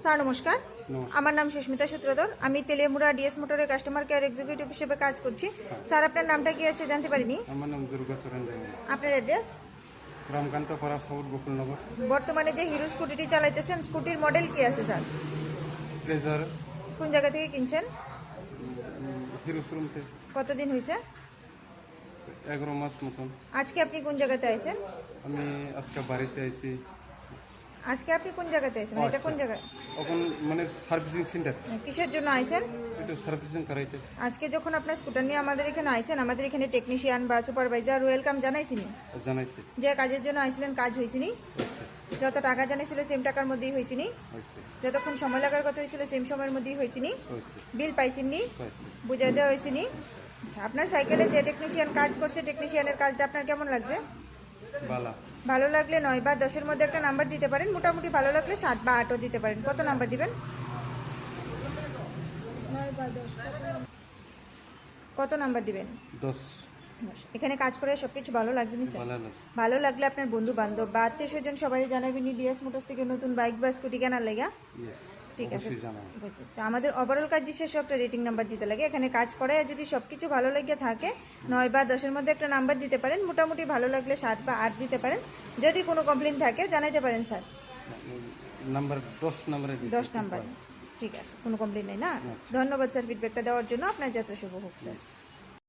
Sir নমস্কার, নমস্কার। আমার নাম সুস্মিতা সূত্রধর। আমি তেলিয়ামুড়া ডিএস মোটরের কাস্টমার কেয়ার এক্সিকিউটিভ হিসেবে কাজ করছি। স্যার আপনার নামটা কি আছে জানতে পারিনি? আমার নাম দুর্গাচরণ দেব। আপনার অ্যাড্রেস? রামকান্তপাড়া শহর গোকুলনগর। বর্তমানে যে হিরো স্কুটিটি চালাইতেছেন, স্কুটির মডেল কি আছে স্যার? প্লেজার কোন জায়গা থেকে কিনছেন? হিরো শোরুম থেকে কতদিন হয়েছে? 11 মাস মতন। আজকে আপনি কোন জায়গাতে আইছেন? আমি আজকে বাড়িতে আইছি। আজকে আপনি কোন জায়গাতে আইছেন? এটা কোন জায়গায়? এখন মানে সার্ভিসিং সেন্টার, কিসের জন্য আইছেন? এটা সার্ভিসিং করাইতে। আজকে যখন আপনার স্কুটার নিয়ে আমাদের এখানে আইছেন, আমাদের এখানে টেকনিশিয়ান বা সুপারভাইজার ওয়েলকাম জানাইছিনি? জানাইছি। যে কাজের জন্য আইছিলেন কাজ হয়েছিনি? যত টাকা জানাইছিল সেম টাকার মধ্যেই হয়েছিনি? হয়েছে যতক্ষণ সময় লাগার কথা হয়েছিল সেম সময়ের মধ্যেই হয়েছিনি? হয়েছে বিল পাইছেননি? হয়েছে। বুঝাই দেওয়া হয়েছিনি? আপনার সাইকেলে যে টেকনিশিয়ান কাজ করছে, টেকনিশিয়ানের কাজটা আপনার কেমন লাগছে? বালা ভালো লাগলে 9 বা 10-এর মধ্যে একটা নাম্বার দিতে পারেন। মোটামুটি ভালো লাগলে 7 বা 8ও দিতে পারেন। কত নাম্বার দিবেন? 9 বা 10 কত নাম্বার দিবেন? 10। এখানে কাজ করে সবকিছু ভালো লাগছে নি স্যার? বালা লাগে। ভালো লাগলে আপনার বন্ধু বান্ধব বা আত্মীয় স্বজন সবাই জানাবেন ডিএস মোটরস থেকে নতুন বাইক বা স্কুটি কেনার লেগা। ইয়েস, ঠিক আছে, অবশ্যই জানাবো। বুঝছি। তো আমাদের ওভারঅল কাজ শেষে একটা রেটিং নাম্বার দিতে লাগে। এখানে কাজ করে যদি সবকিছু ভালো লেগে থাকে 9 বা 10-এর মধ্যে একটা নাম্বার দিতে পারেন। মোটামুটি ভালো লাগলে 7 বা 8 দিতে পারেন। যদি কোনো কমপ্লেন থাকে জানাইতে পারেন স্যার। নাম্বার 10 নাম্বারে 10 নাম্বার, ঠিক আছে, কোনো কমপ্লেন নেই না? ধন্যবাদ স্যার ফিডব্যাকটা দেওয়ার জন্য। আপনার যাত্রা শুভ হোক স্যার।